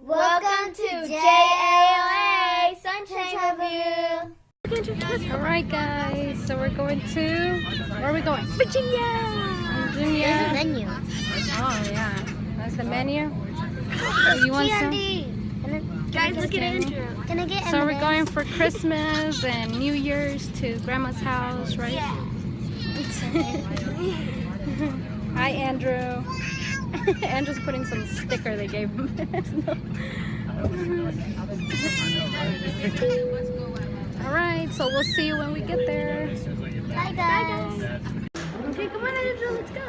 Welcome to JALA Sunshine Review. Alright guys, so we're going to, where are we going? Virginia. Virginia. There's a menu. Oh yeah, that's the menu. You want some? Guys, look at Andrew. Can I get So we're M&Ms? going for Christmas and New Year's to Grandma's house, right? Yeah. Hi Andrew. Andrew's putting some sticker they gave him. Alright, so we'll see you when we get there. Bye, guys. Okay, come on Andrew, let's go.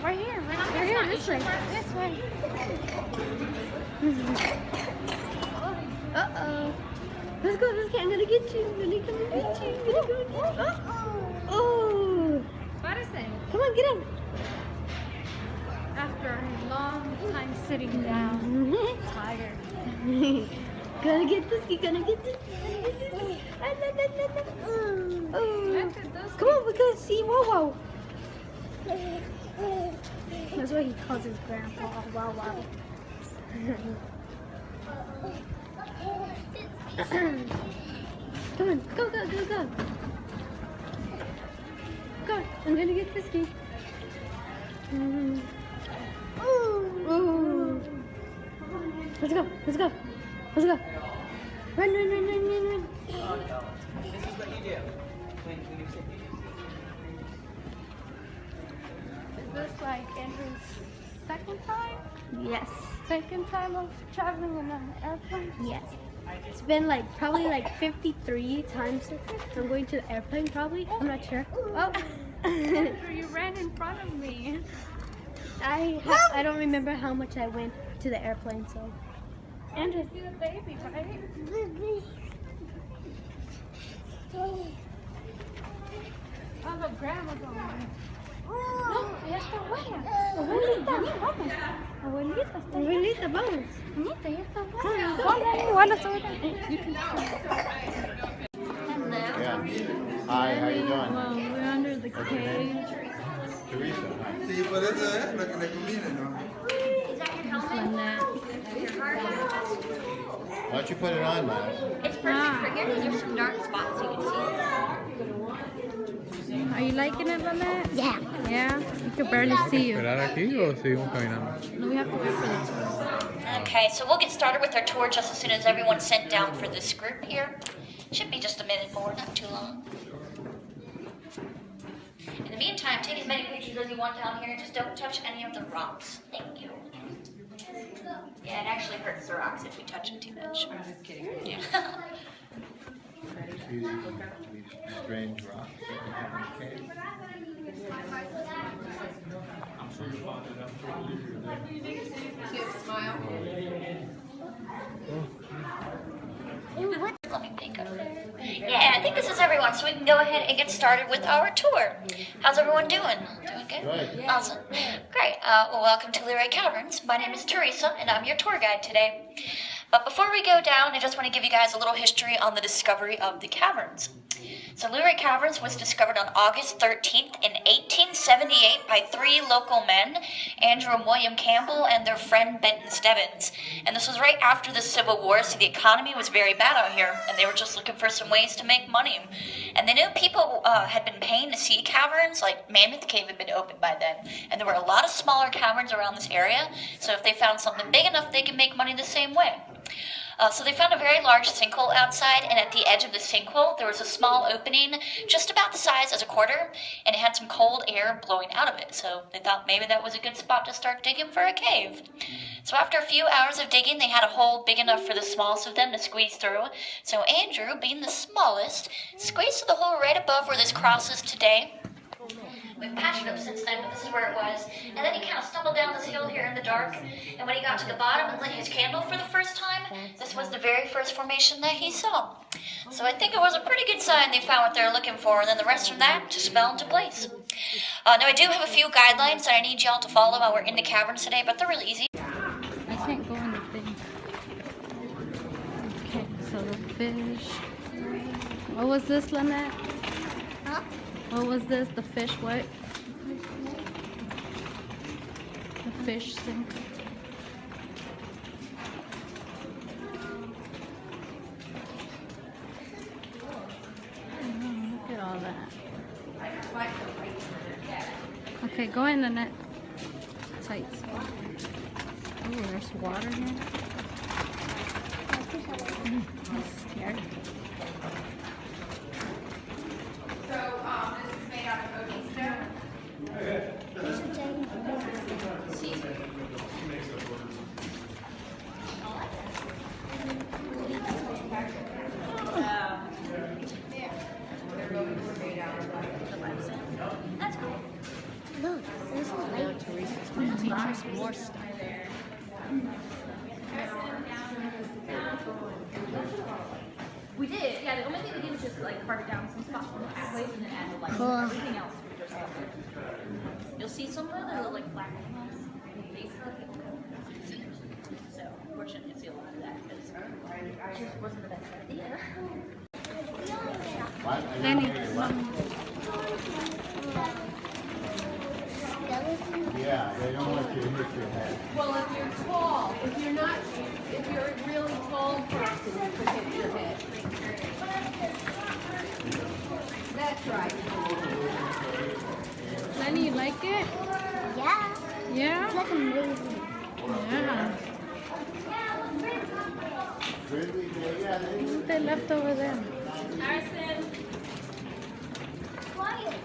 Right here, right here, this way. This way. Uh-oh. Let's go, I'm gonna get you. I'm gonna come and get you. I'm gonna go and get you. Oh. Come on, get him. After a long time sitting down, tired. Gonna get this, gonna get this. Oh. Come on, we gotta see Wow. That's what he calls his grandpa, Wow Wow. Come on, go. Go, I'm gonna get this key. Ooh. Let's go. Run. This is what you do. When you sit Is this like Andrew's second time? Yes. Second time of traveling in an airplane? Yes. It's been probably 53 times I'm going to the airplane, probably. I'm not sure. Oh, Andrew, you ran in front of me. I don't remember how much I went to the airplane, so. Andrew, see the baby, right? Oh, the grandma's on there. No, ya está buena. Abuelita, vamos. Bonita, ya está buena. Igual Yeah. Hi, how you doing? Well, we're under the cage. Teresa, hi. Sí, por eso es lo que le conviene, ¿no? Why don't you put it on, man? It's perfect for here because there's some dark spots you can see. Are you liking it, Lynette? Yeah. Yeah? You can barely see you. ¿Esperar aquí o seguimos caminando? No, we have to wait for the tour. Okay, so we'll get started with our tour just as soon as everyone's sent down for this group here. Should be just a minute more, not too long. In the meantime, take as many pictures as you want down here. Just don't touch any of the rocks. Thank you. Yeah, it actually hurts the rocks if we touch them too much. I'm just kidding. Yeah. See these strange rocks that we have in the cave? Let me pick up there. Yeah, I think this is everyone, so we can go ahead and get started with our tour. How's everyone doing? Doing good? Good. Awesome. Great. Well, welcome to Luray Caverns. My name is Teresa, and I'm your tour guide today. But before we go down, I just want to give you guys a little history on the discovery of the caverns. So Luray Caverns was discovered on August 13th in 1878 by three local men, Andrew and William Campbell and their friend Benton Stebbins. And this was right after the Civil War, so the economy was very bad out here, and they were just looking for some ways to make money. And they knew people had been paying to see caverns, like Mammoth Cave had been opened by then, and there were a lot of smaller caverns around this area, so if they found something big enough, they could make money the same way. So they found a very large sinkhole outside, and at the edge of the sinkhole there was a small opening just about the size as a quarter, and it had some cold air blowing out of it. So they thought maybe that was a good spot to start digging for a cave. So after a few hours of digging, they had a hole big enough for the smallest of them to squeeze through. So Andrew, being the smallest, squeezed through the hole right above where this crosses today. We've patched it up since then, but this is where it was. And then he kind of stumbled down this hill here in the dark, and when he got to the bottom and lit his candle for the first time, this was the very first formation that he saw. So I think it was a pretty good sign they found what they were looking for, and then the rest from that just fell into place. Now I do have a few guidelines that I need y'all to follow while we're in the caverns today, but they're really easy. I can't go in the thing. Okay, so the fish. What was this, Lynette? Huh? What was this? The fish what? The fish thing. Oh, look at all that. Okay, go in the net. Tight spot. Oh, there's water here. I'm scared. This is made out of oaky stone. That's cool. Look, there's a light. Teresa's gonna teach us more stuff. We did, yeah. The only thing we did was just like carve it down some spots from the pathways and then add like Cool. everything else. We just you'll see some of them look like flat panels. So unfortunately, you see a lot of that because it just wasn't the best idea. Danny, Yeah, they don't want you to hit your head. Well, if you're tall, if you're a really tall person, you could hit your head. That's right. Lenny, you like it? Yeah, Yeah? it's like amazing. Yeah. Grizzly bear, yeah, What they left over there? Quiet.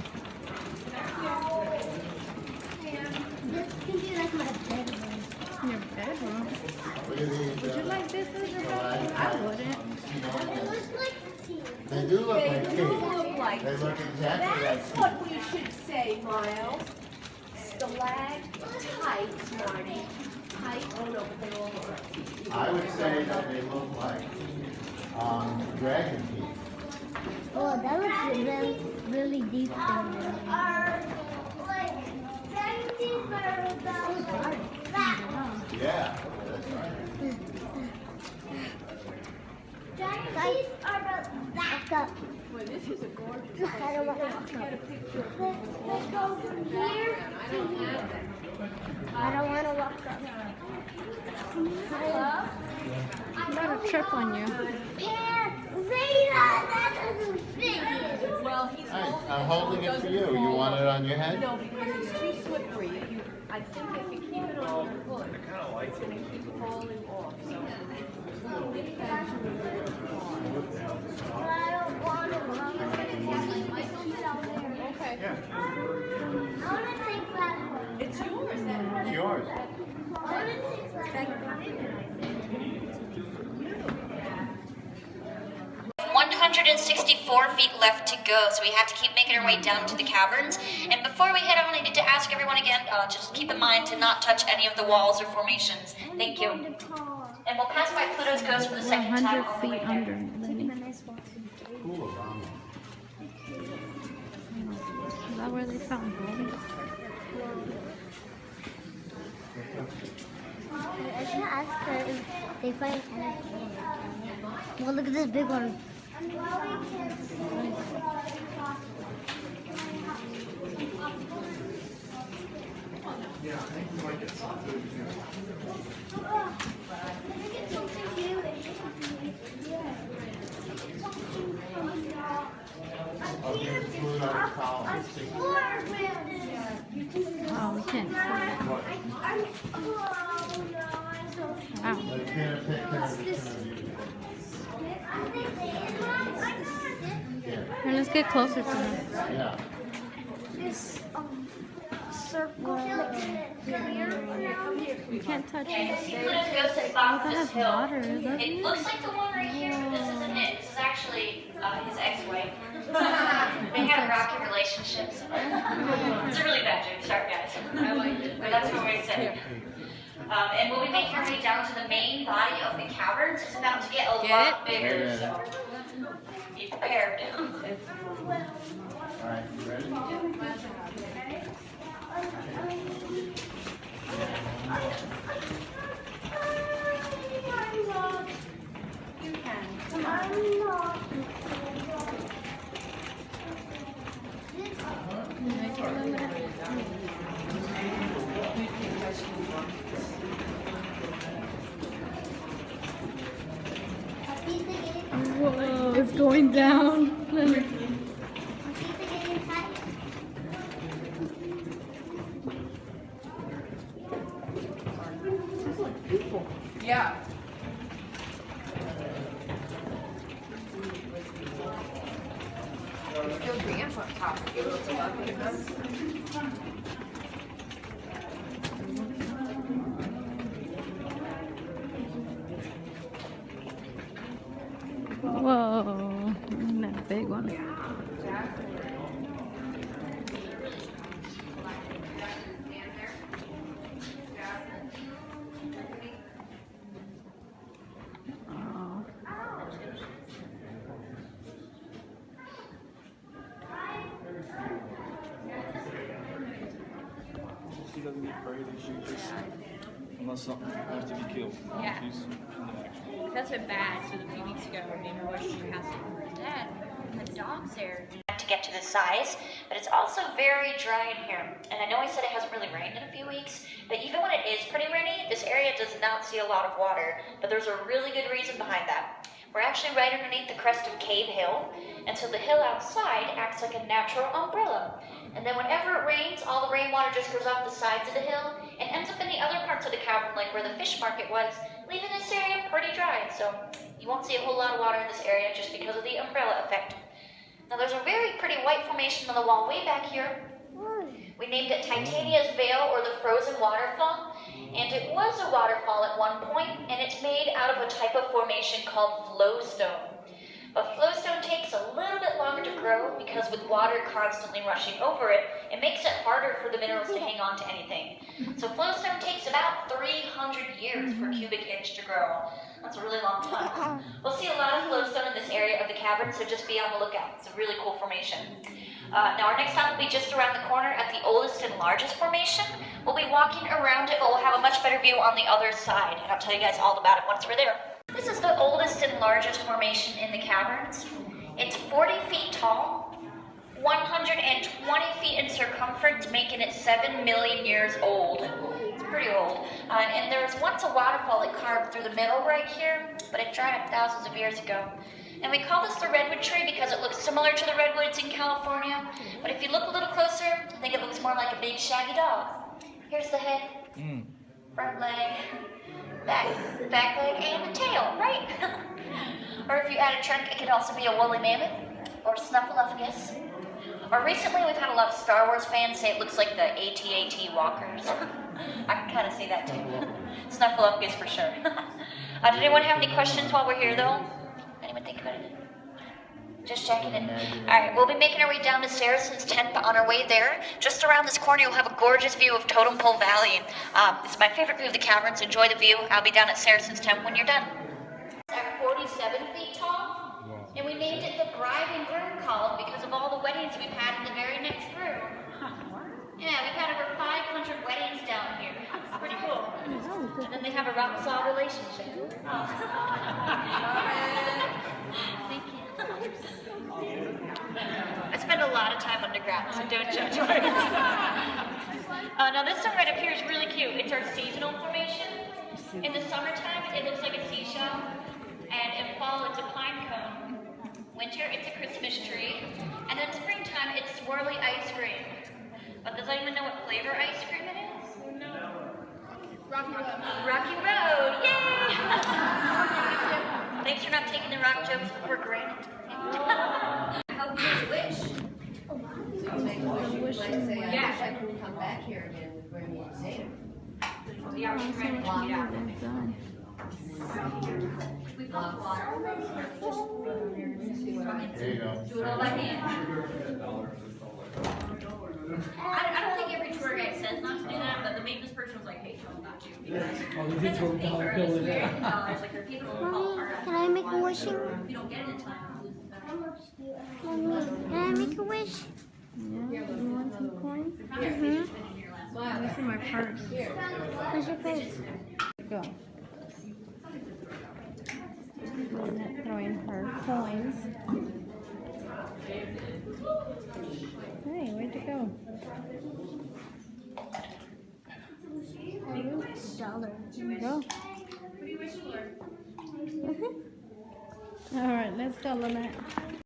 This can be like my bedroom. Your bedroom. look at these. Would you like this as your bedroom? I wouldn't. It looks like tea. They do look They like do teeth. look like They look exactly like That's teeth. what we should say, Miles. Stalactites, Marty. Tight. Oh no, but they all look like teeth. I would say that they look like dragon teeth. Oh, that looks really, really deep down there. Yeah, that's right. Guys, back up. Boy, this is a gorgeous I don't want to walk up. Let's go from here to here. I don't want to walk up. I'm about to trip on you. That doesn't fit. Well, he's Hey, I'm holding it for you. You want it on your head? No, because it's too slippery. If you, I think if you keep it on your foot, it's going to keep falling off. So it's actually really hard. I don't want to walk up. Okay. I want to take that one. It's yours then. It's yours. I want to take that one. 164 feet left to go, so we have to keep making our way down to the caverns. And before we head on, I need to ask everyone again, just keep in mind to not touch any of the walls or formations. Thank you. And we'll pass by Pluto's Ghost for the second time 100 on the way feet there. under, Lenny. Cool around. Is that where they found gold? I should ask her if they find anything. Well, look at this big one. I'll give it to you on the column. Oh, we can't see that. Wow. They can't take care of it. Here, let's get closer to them. Yeah. This circle here. We can't touch Okay, it. see Pluto's Ghost is Oh, off that this has hill. water, doesn't It it? looks like the one right here, but this isn't it. This is actually his ex-wife. They had a rocky relationship. So. It's a really bad joke. Sorry, guys. But that's what we said. And we'll be making our way down to the main body of the caverns. It's about to get a lot bigger, Yeah. so be prepared. All right, you ready? going down. Yeah. Still damp on top. It looks Whoa, that big one. Oh. She doesn't get crazy. She just, unless something has to be killed. Yeah. She's in the next. That's what bad. So a few weeks ago, we made her watch your house with her dad. Had dogs there. To get to this size, but it's also very dry in here. And I know I said it hasn't really rained in a few weeks, but even when it is pretty rainy, this area does not see a lot of water, but there's a really good reason behind that. We're actually right underneath the crest of Cave Hill, and so the hill outside acts like a natural umbrella. And then whenever it rains, all the rainwater just goes off the sides of the hill and ends up in the other parts of the cavern, like where the fish market was, leaving this area pretty dry. So you won't see a whole lot of water in this area just because of the umbrella effect. Now there's a very pretty white formation on the wall way back here. We named it Titania's Veil, or the Frozen Waterfall, and it was a waterfall at one point, and it's made out of a type of formation called flowstone. But flowstone takes a little bit longer to grow because with water constantly rushing over it, it makes it harder for the minerals to hang on to anything. So flowstone takes about 300 years per cubic inch to grow. That's a really long time. We'll see a lot of flowstone in this area of the cavern, so just be on the lookout. It's a really cool formation. Now our next stop will be just around the corner at the oldest and largest formation. We'll be walking around it, but we'll have a much better view on the other side, and I'll tell you guys all about it once we're there. This is the oldest and largest formation in the caverns. It's 40 feet tall, 120 feet in circumference, making it 7 million years old. It's pretty old. And there was once a waterfall that carved through the middle right here, but it dried up thousands of years ago. And we call this the redwood tree because it looks similar to the redwoods in California. But if you look a little closer, I think it looks more like a big shaggy dog. Here's the head, front leg, back leg, and the tail, right? Or if you add a trunk, it could also be a woolly mammoth or snuffleupagus. Or recently, we've had a lot of Star Wars fans say it looks like the AT-AT walkers. I can kind of see that too. Snuffleupagus for sure. Did anyone have any questions while we're here, though? Anyone think about it? Just checking in. Alright, we'll be making our way down to Saracen's Tent, but on our way there, just around this corner, you'll have a gorgeous view of Totem Pole Valley. It's my favorite view of the caverns. Enjoy the view. I'll be down at Saracen's Tent when you're done. It's at 47 feet tall, and we named it the Bride and Groom Column because of all the weddings we've had in the very next room. Yeah, we've had over 500 weddings down here. It's pretty cool. And then they have a rock solid relationship. Thank you. I spend a lot of time underground, so don't judge me. Now this one right up here is really cute. It's our seasonal formation. In the summertime, it looks like a seashell, and in fall, it's a pine cone. Winter, it's a Christmas tree, and then springtime, it's swirly ice cream. But does anyone know what flavor ice cream it is? No. Rocky Road. Rocky Road, yay! Thanks for not taking the rock jokes for granted. Hope you wish. Yeah, I can come back here again with where you say it. Yeah, we're trying to check it out. We put water. There you go. Do it all by hand. I don't think every tour guide says not to do that, but the maintenance person was like, hey, tell them not to. Because it's a paper, and it's $300, like, there are people who will fall apart. Can I make a wish? If you don't get it in time, you lose the Mommy, can I make a wish? Yeah, you want some coins? This is my purse. Where's your face? Go. Throwing her coins. Hey, where'd you go? $1. Go. What do you wish for? All right, let's go, Lynette.